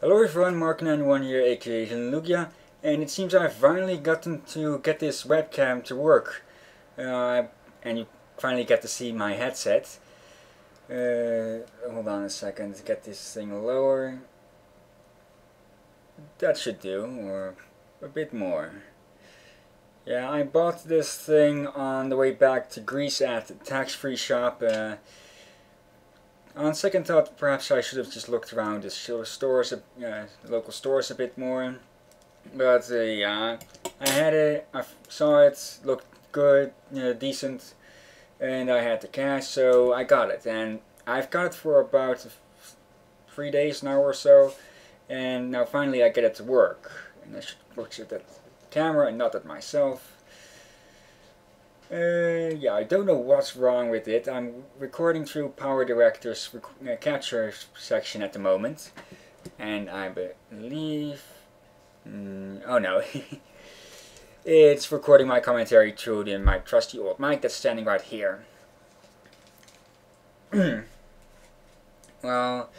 Hello everyone, Mark91 here, aka Lugia, and it seems I've finally gotten to get this webcam to work. And you finally get to see my headset. Hold on a second, get this thing lower. That should do, or a bit more. Yeah, I bought this thing on the way back to Greece at the tax-free shop. On second thought, perhaps I should have just looked around the stores, local stores a bit more. But yeah, I had it, I saw it, looked good, decent, and I had the cash, so I got it. And I've got it for about 3 days now or so, and now finally I get it to work. And I should look at that camera and not at myself. Yeah, I don't know what's wrong with it. I'm recording through Power Director's capture section at the moment, and I believe... oh no, it's recording my commentary through my trusty old mic that's standing right here. Well,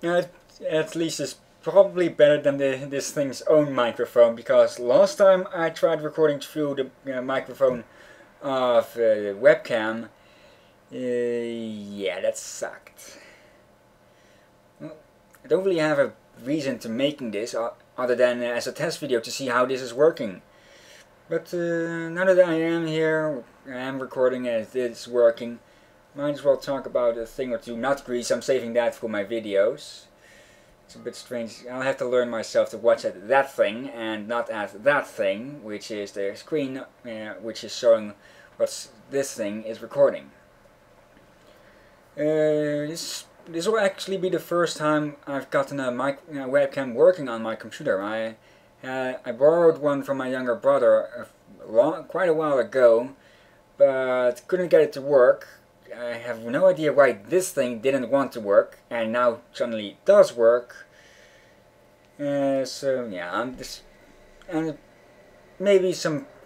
at least it's probably better than this thing's own microphone, because last time I tried recording through the microphone of the webcam, yeah, that sucked. Well, I don't really have a reason to making this other than as a test video to see how this is working. But now that I am here, I am recording and it's working, might as well talk about a thing or two. Not Greece, I'm saving that for my videos. It's a bit strange. I'll have to learn myself to watch at that thing and not at that thing, which is the screen, which is showing what this thing is recording. This will actually be the first time I've gotten a webcam working on my computer. I borrowed one from my younger brother quite a while ago, but couldn't get it to work. I have no idea why this thing didn't want to work, and now suddenly it does work. So yeah, I'm just, and maybe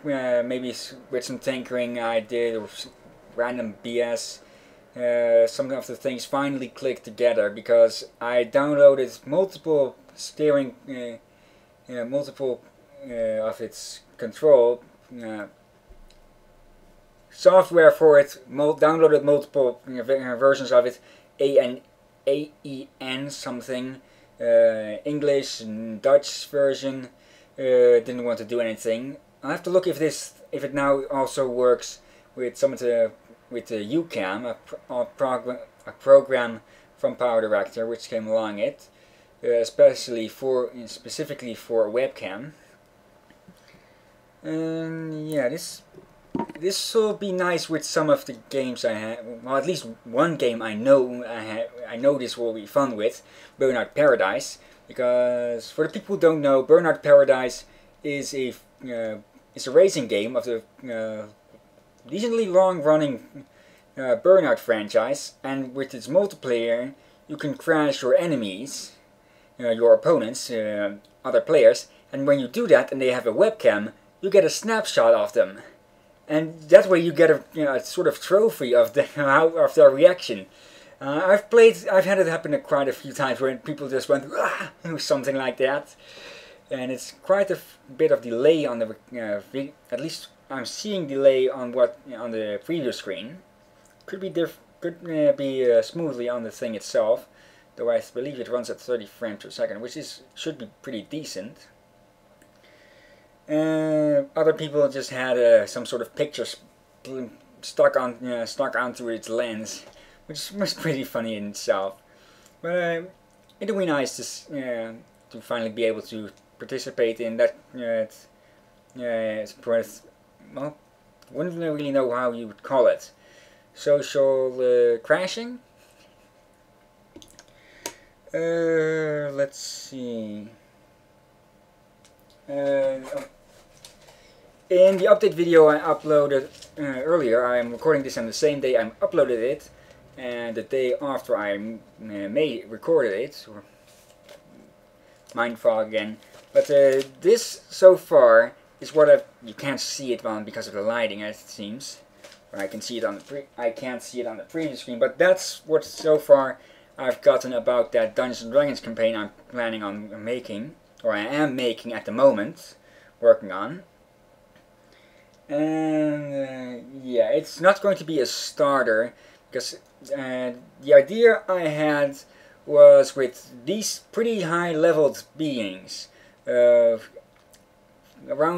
with some tinkering I did, or random BS, some of the things finally clicked together, because I downloaded multiple steering, multiple of its control. Software for it, downloaded multiple versions of it, AEN something, English and Dutch version, didn't want to do anything. I'll have to look if it now also works with the Webcam, a program from Power Director which came along it, specifically for a webcam. And yeah, this will be nice with some of the games I have. Well, at least one game I know this will be fun with, Burnout Paradise. Because for the people who don't know, Burnout Paradise is a racing game of the decently long-running Burnout franchise, and with its multiplayer, you can crash your enemies, your opponents, other players, and when you do that and they have a webcam, you get a snapshot of them. And that way you get a sort of trophy of their reaction. I've had it happen quite a few times where people just went ah, or something like that, and it's quite a bit of delay on the video. At least I'm seeing delay on on the preview screen. Could be smoothly on the thing itself, though I believe it runs at 30 frames per second, which should be pretty decent. Other people just had some sort of pictures stuck onto its lens, which was pretty funny in itself. But it'll be nice to finally be able to participate in that. Well, wouldn't really know how you would call it. Social crashing. Let's see. In the update video I uploaded earlier, I'm recording this on the same day I uploaded it, and the day after I recorded it, or mindfog again. But this so far is what you can't see it on because of the lighting, as it seems. Or I can see it on the I can't see it on the previous screen, but that's what so far I've gotten about that Dungeons and Dragons campaign I'm planning on making, or I am making at the moment, working on. And yeah, it's not going to be a starter, because the idea I had was with these pretty high leveled beings, around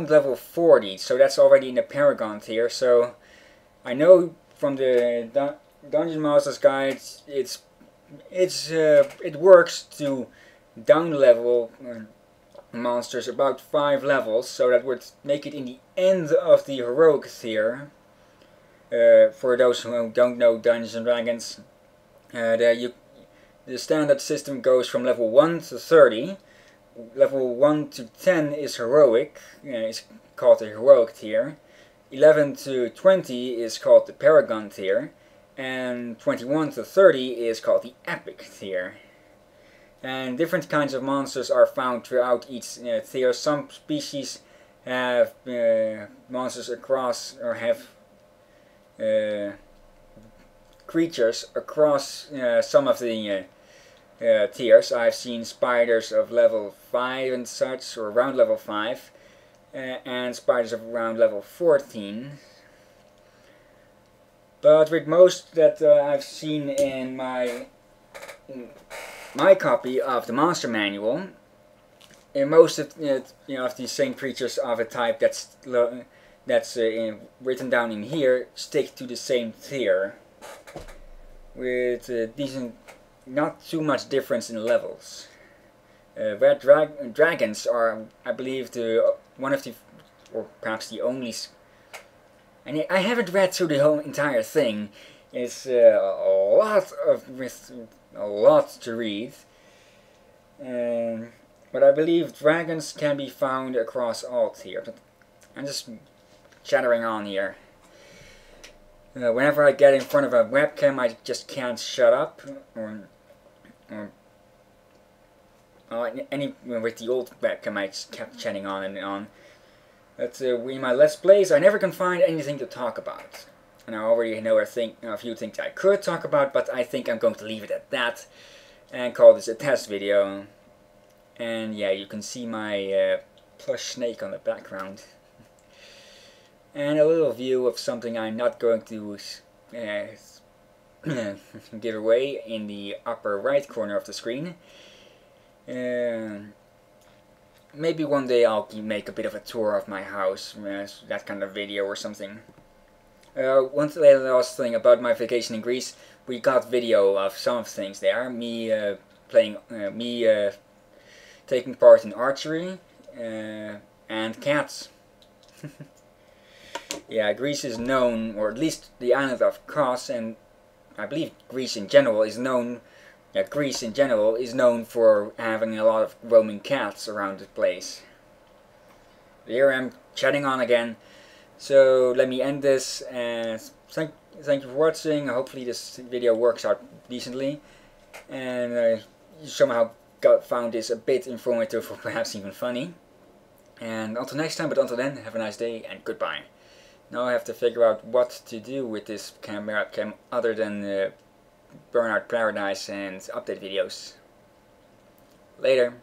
level 40, so that's already in the Paragon tier. So I know from the Dungeon Master's Guide it works to down level monsters about 5 levels, so that would make it in the end of the heroic tier. For those who don't know Dungeons and Dragons, the standard system goes from level 1 to 30. Level 1 to 10 is heroic, it's called the heroic tier. 11 to 20 is called the Paragon tier, and 21 to 30 is called the epic tier. And different kinds of monsters are found throughout each tier. Some species have monsters across, or have creatures across some of the tiers. I've seen spiders of level 5 and such, or around level 5, and spiders of around level 14. But with most that I've seen in my copy of the Monster Manual, most of of these same creatures of a type that's written down in here stick to the same tier, with decent, not too much difference in levels. Red dragons are, I believe, one of the, or perhaps the only. And I haven't read through the whole entire thing. It's a lot to read. But I believe dragons can be found across all tiers. I'm just chattering on here. Whenever I get in front of a webcam, I just can't shut up. With the old webcam, I just kept chatting on and on. But in my Let's Plays, I never can find anything to talk about. And I already know a few things I could talk about, but I think I'm going to leave it at that and call this a test video. And yeah, you can see my plush snake on the background. And a little view of something I'm not going to give away in the upper right corner of the screen. Maybe one day I'll make a bit of a tour of my house, that kind of video or something. One last thing about my vacation in Greece, we got video of some of the things there. Me taking part in archery, and cats. Yeah, Greece is known, or at least the island of Kos, and I believe Greece in general is known. Yeah, Greece in general is known for having a lot of roaming cats around the place. Here I'm chatting on again, so let me end this, and thank you for watching. Hopefully this video works out decently, and you somehow found this a bit informative, or perhaps even funny. And until next time, but until then, have a nice day and goodbye. Now I have to figure out what to do with this camera cam other than Burnout Paradise and update videos. Later.